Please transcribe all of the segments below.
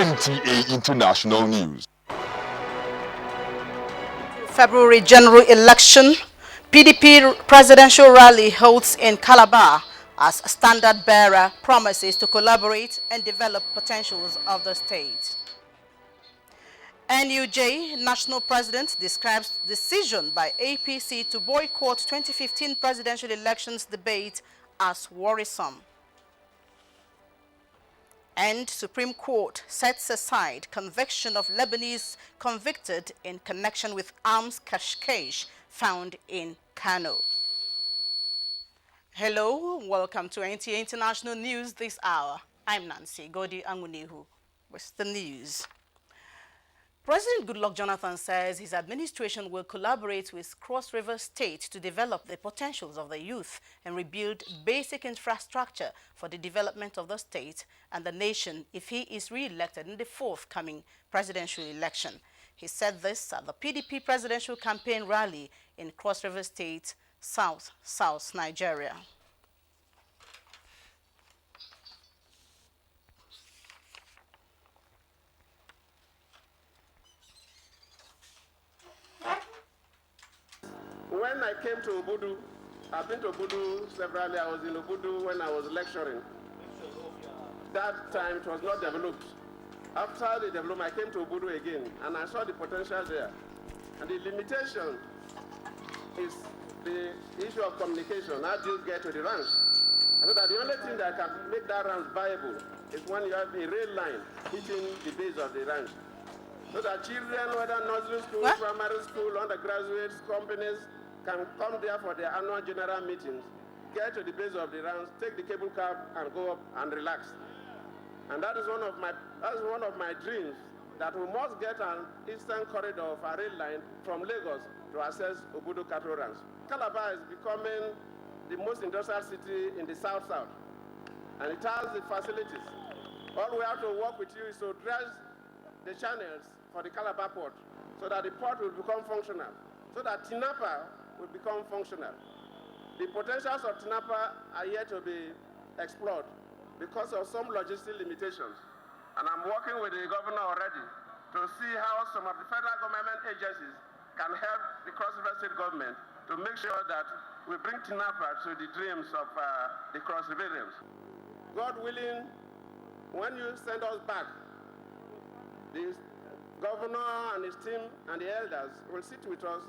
NTA International News. February general election, PDP presidential rally holds in Calabar as standard bearer promises to collaborate and develop potentials of the state. NUJ national president describes decision by APC to boycott 2015 presidential elections debate as worrisome. And Supreme Court sets aside conviction of Lebanese convicted in connection with arms cache found in Kano. Hello, welcome to NTA International News this hour. I'm Nancy Godi Angunehu with the news. President Goodluck Jonathan says his administration will collaborate with Cross River State to develop the potentials of the youth and rebuild basic infrastructure for the development of the state and the nation if he is re-elected in the forthcoming presidential election. He said this at the PDP presidential campaign rally in Cross River State, South Nigeria. When I came to Obudu, I've been to Obudu severally. I was in Obudu when I was lecturing. That time it was not developed. After the development, I came to Obudu again, and I saw the potential there. And the limitation is the issue of communication. How do you get to the ranch? I said that the only thing that can make that ranch viable is when you have a rail line hitting the base of the ranch. So that children, whether nursery school, primary school, undergraduates, companies, can come there for their annual general meetings, get to the base of the ranch, take the cable car and go up and relax. And that is one of my dreams, that we must get an eastern corridor of a rail line from Lagos to access Obudu Cattle Ranch. Calabar is becoming the most industrial city in the south. And it has the facilities. All we have to work with you is to dredge the channels for the Calabar port so that the port will become functional, so that Tinapa will become functional. The potentials of Tinapa are yet to be explored because of some logistic limitations. And I'm working with the governor already to see how some of the federal government agencies can help the Cross River State government to make sure that we bring Tinapa to the dreams of the Cross Riverians. God willing, when you send us back, the governor and his team and the elders will sit with us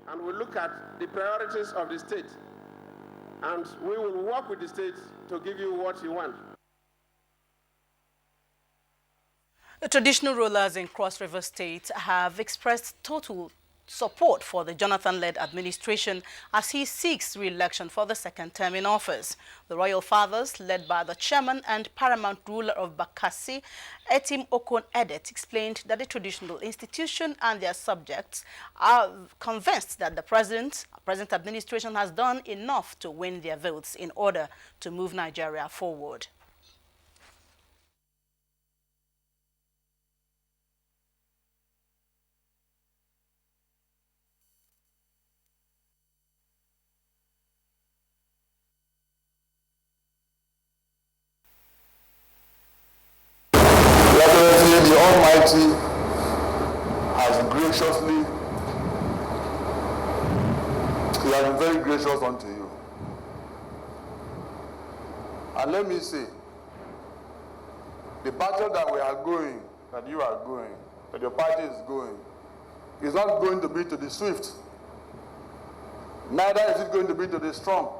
and will look at the priorities of the state. And we will work with the state to give you what you want. The traditional rulers in Cross River State have expressed total support for the Jonathan-led administration as he seeks re-election for the second term in office. The royal fathers, led by the chairman and paramount ruler of Bakassi, Etim Okon Edet, explained that the traditional institution and their subjects are convinced that the present administration has done enough to win their votes in order to move Nigeria forward. The Almighty has graciously, He has been very gracious unto you. And let me say, the battle that we are going, that you are going, that your party is going, is not going to be to the swift. Neither is it going to be to the strong.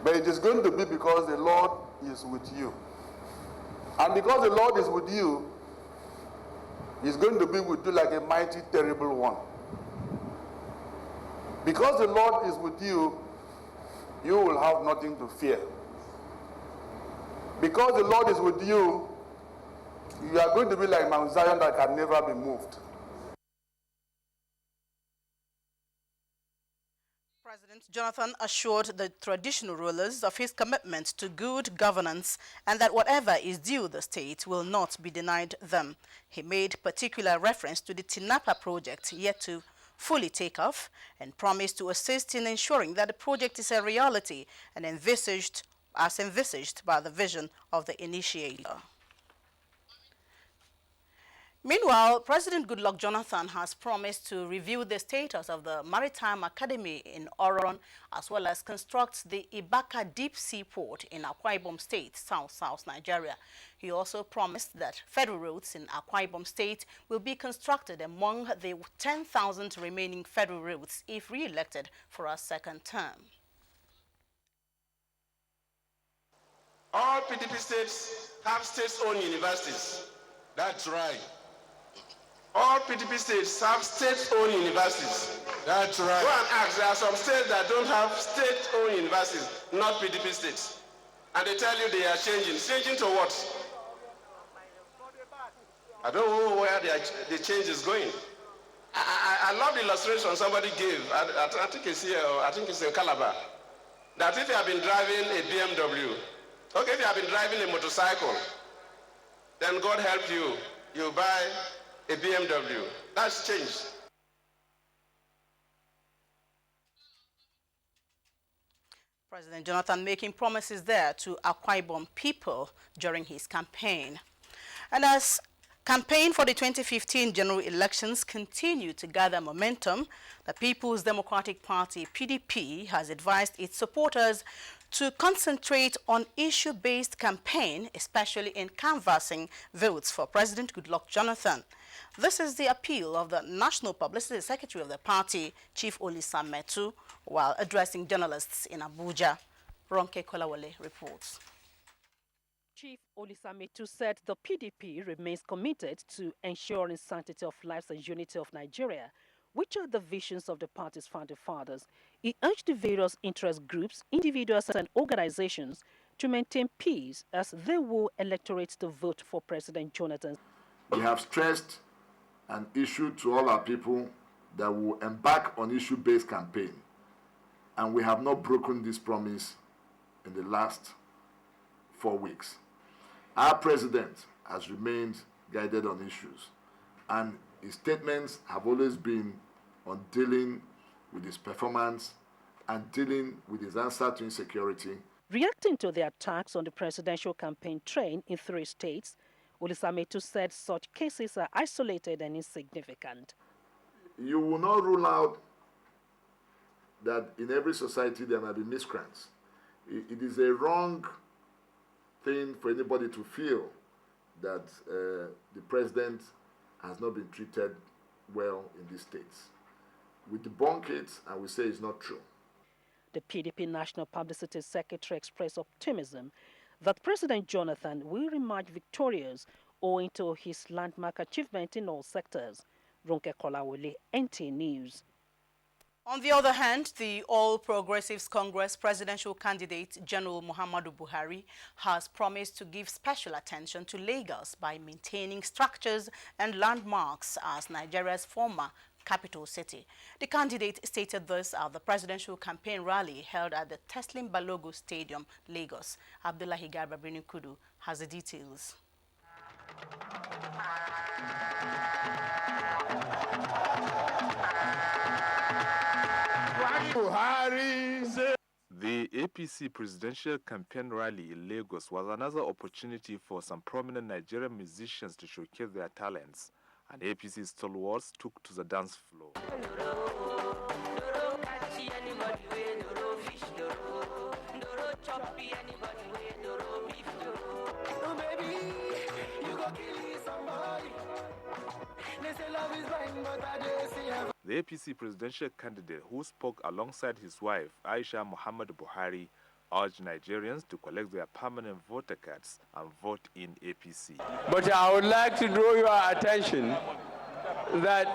But it is going to be because the Lord is with you. And because the Lord is with you, He's going to be with you like a mighty, terrible one. Because the Lord is with you, you will have nothing to fear. Because the Lord is with you, you are going to be like Mount Zion that can never be moved. President Jonathan assured the traditional rulers of his commitment to good governance and that whatever is due the state will not be denied them. He made particular reference to the Tinapa project yet to fully take off and promised to assist in ensuring that the project is a reality and envisaged by the vision of the initiator. Meanwhile, President Goodluck Jonathan has promised to review the status of the Maritime Academy in Oron, as well as construct the Ibaka Deep Sea Port in Akwa Ibom State, South Nigeria. He also promised that federal roads in Akwa Ibom State will be constructed among the 10,000 remaining federal roads if re-elected for a second term. All PDP states have state-owned universities. That's right. All PDP states have state-owned universities. That's right. Go and ask, there are some states that don't have state-owned universities, not PDP states. And they tell you they are changing. Changing to what? I don't know where the change is going. I love the illustration somebody gave. I think it's here, or I think it's in Calabar. That if you have been driving a BMW, okay, if you have been driving a motorcycle, then God help you, you buy a BMW. That's change. President Jonathan making promises there to Akwa Ibom people during his campaign. And as campaign for the 2015 general elections continue to gather momentum, the People's Democratic Party, PDP, has advised its supporters to concentrate on issue-based campaign, especially in canvassing votes for President Goodluck Jonathan. This is the appeal of the National Publicity Secretary of the party, Chief Olisa Metu, while addressing journalists in Abuja. Ronke Kolawole reports. Chief Olisa Metu said the PDP remains committed to ensuring sanctity of lives and unity of Nigeria, which are the visions of the party's founding fathers. He urged the various interest groups, individuals and organizations to maintain peace as they woo electorates to vote for President Jonathan. We have stressed and issued to all our people that we will embark on issue-based campaign, and we have not broken this promise in the last 4 weeks. Our president has remained guided on issues, and his statements have always been on dealing with his performance and dealing with his answer to insecurity. Reacting to the attacks on the presidential campaign train in 3 states, Olisa Metu said such cases are isolated and insignificant. You will not rule out that in every society there might be miscreants. It is a wrong thing for anybody to feel that the president has not been treated well in these states. We debunk it and we say it's not true. The PDP National Publicity Secretary expressed optimism that President Jonathan will emerge victorious owing to his landmark achievement in all sectors. Ronke Kolawole, NTA News. On the other hand, the All Progressives Congress presidential candidate General Muhammadu Buhari has promised to give special attention to Lagos by maintaining structures and landmarks as Nigeria's former capital city. The candidate stated this at the presidential campaign rally held at the Teslim Balogo Stadium, Lagos. Abdullahi Garba Kudu has the details. The APC presidential campaign rally in Lagos was another opportunity for some prominent Nigerian musicians to showcase their talents, and APC stalwarts took to the dance floor. The APC presidential candidate, who spoke alongside his wife, Aisha Muhammad Buhari, urged Nigerians to collect their permanent voter cards and vote in APC. But I would like to draw your attention that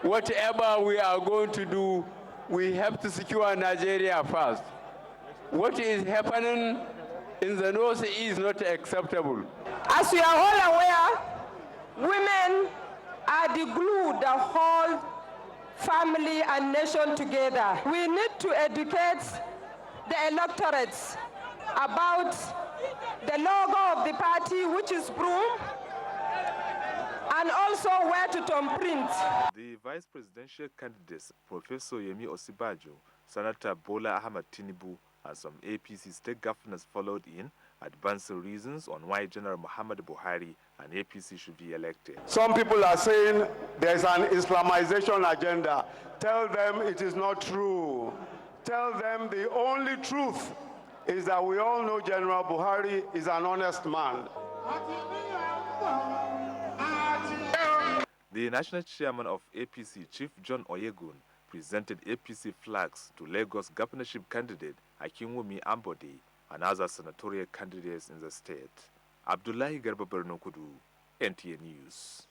whatever we are going to do, we have to secure Nigeria first. What is happening in the north is not acceptable. As we are all aware, women are the glue that hold family and nation together. We need to educate the electorates about the logo of the party, which is broom, and also where to thumbprint. The vice presidential candidates, Professor Yemi Osibajo, Senator Bola Ahmed Tinubu, and some APC state governors followed in, advancing reasons on why General Muhammad Buhari and APC should be elected. Some people are saying there's an Islamization agenda. Tell them it is not true. Tell them the only truth is that we all know General Buhari is an honest man. The national chairman of APC, Chief John Oyegun, presented APC flags to Lagos governorship candidate Akinwumi Ambode and other senatorial candidates in the state. Abdullahi Garba Bernokudu, NTA News.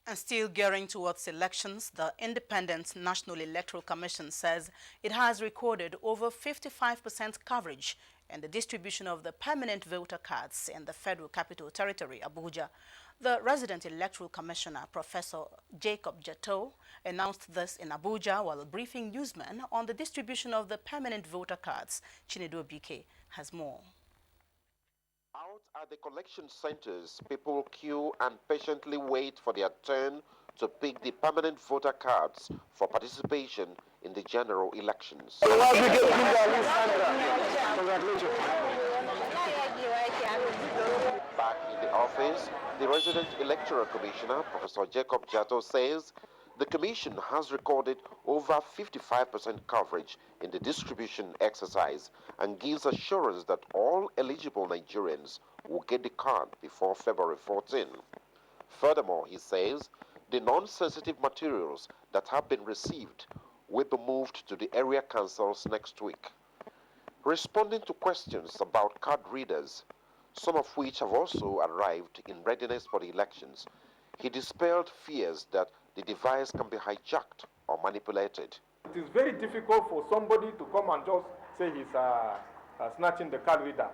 And still gearing towards elections, the Independent National Electoral Commission says it has recorded over 55% coverage in the distribution of the permanent voter cards in the Federal Capital Territory, Abuja. The resident electoral commissioner, Professor Jacob Jato, announced this in Abuja while briefing newsmen on the distribution of the permanent voter cards. Chinedu Obike has more. Out at the collection centers, people queue and patiently wait for their turn to pick the permanent voter cards for participation in the general elections. Back in the office, the resident electoral commissioner, Professor Jacob Jato, says the commission has recorded over 55% coverage in the distribution exercise and gives assurance that all eligible Nigerians will get the card before February 14. Furthermore, he says the non-sensitive materials that have been received will be moved to the area councils next week. Responding to questions about card readers, some of which have also arrived in readiness for the elections, he dispelled fears that the device can be hijacked or manipulated. It is very difficult for somebody to come and just say he's snatching the card reader.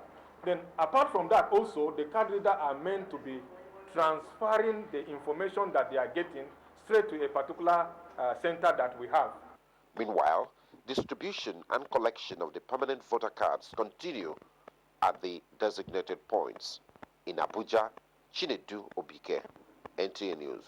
Then apart from that also, the card reader are meant to be transferring the information that they are getting straight to a particular center that we have. Meanwhile, distribution and collection of the permanent voter cards continue at the designated points. In Abuja, Chinedu Obike, NTA News.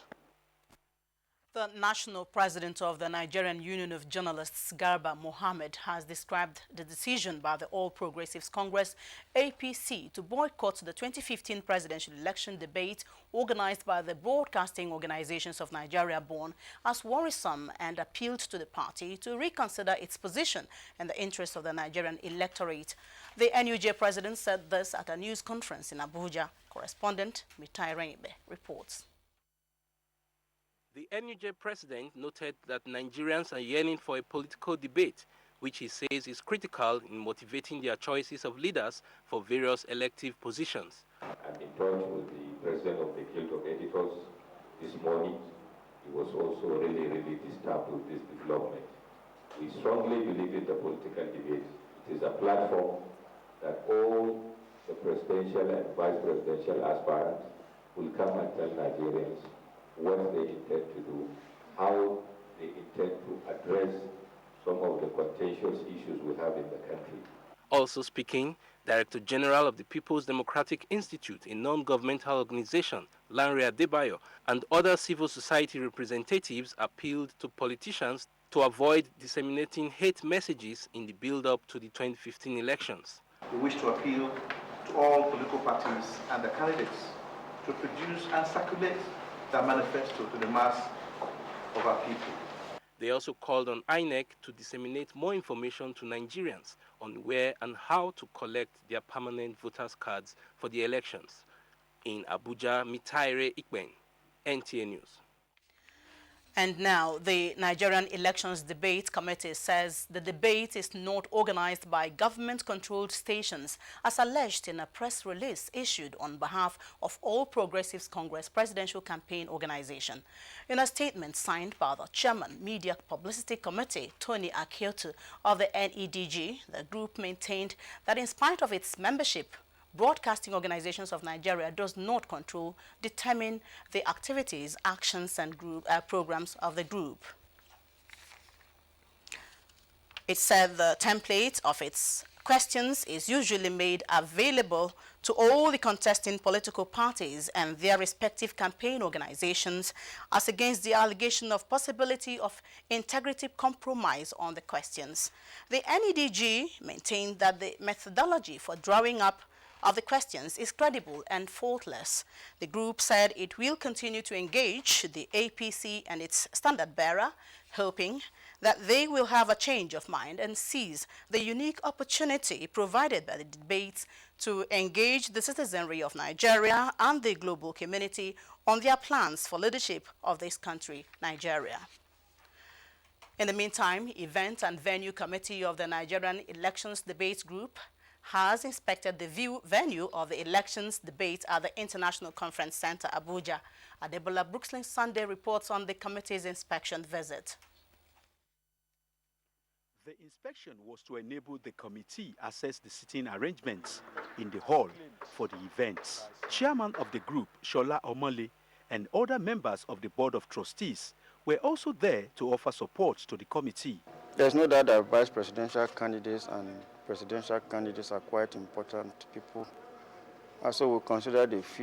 The national president of the Nigerian Union of Journalists, Garba Mohammed, has described the decision by the All Progressives Congress, APC, to boycott the 2015 presidential election debate organized by the Broadcasting Organizations of Nigeria, BON, as worrisome, and appealed to the party to reconsider its position in the interest of the Nigerian electorate. The NUJ president said this at a news conference in Abuja. Correspondent Mitai Rengibe reports. The NUJ president noted that Nigerians are yearning for a political debate, which he says is critical in motivating their choices of leaders for various elective positions. I'm in touch with the president of the Guild of Editors this morning. He was also really disturbed with this development. We strongly believe in the political debate. It is a platform that all the presidential and vice presidential aspirants will come and tell Nigerians what they intend to do, how they intend to address some of the contentious issues we have in the country. Also speaking, Director General of the People's Democratic Institute, a non-governmental organization, Lanre Adebayo, and other civil society representatives appealed to politicians to avoid disseminating hate messages in the build-up to the 2015 elections. We wish to appeal to all political parties and the candidates to produce and circulate that manifesto to the mass of our people. They also called on INEC to disseminate more information to Nigerians on where and how to collect their permanent voters' cards for the elections. In Abuja, Mitaire Ikben, NTA News. And now, the Nigerian Elections Debate Committee says the debate is not organized by government-controlled stations, as alleged in a press release issued on behalf of All Progressives Congress Presidential Campaign Organization. In a statement signed by the Chairman, Media Publicity Committee, Tony Akiotu of the NEDG, the group maintained that in spite of its membership, Broadcasting Organizations of Nigeria does not control, determine the activities, actions, and programs of the group. It said the template of its questions is usually made available to all the contesting political parties and their respective campaign organizations as against the allegation of possibility of integrity compromise on the questions. The NEDG maintained that the methodology for drawing up of the questions is credible and faultless. The group said it will continue to engage the APC and its standard bearer, hoping that they will have a change of mind and seize the unique opportunity provided by the debates to engage the citizenry of Nigeria and the global community on their plans for leadership of this country, Nigeria. In the meantime, Event and Venue Committee of the Nigerian Elections Debates Group has inspected the venue of the elections debate at the International Conference Center, Abuja. Adebola Brookslyn Sunday reports on the committee's inspection visit. The inspection was to enable the committee assess the seating arrangements in the hall for the events. Chairman of the group, Shola Omole, and other members of the Board of Trustees were also there to offer support to the committee. There's no doubt that vice presidential candidates and presidential candidates are quite important people. Also, we consider the few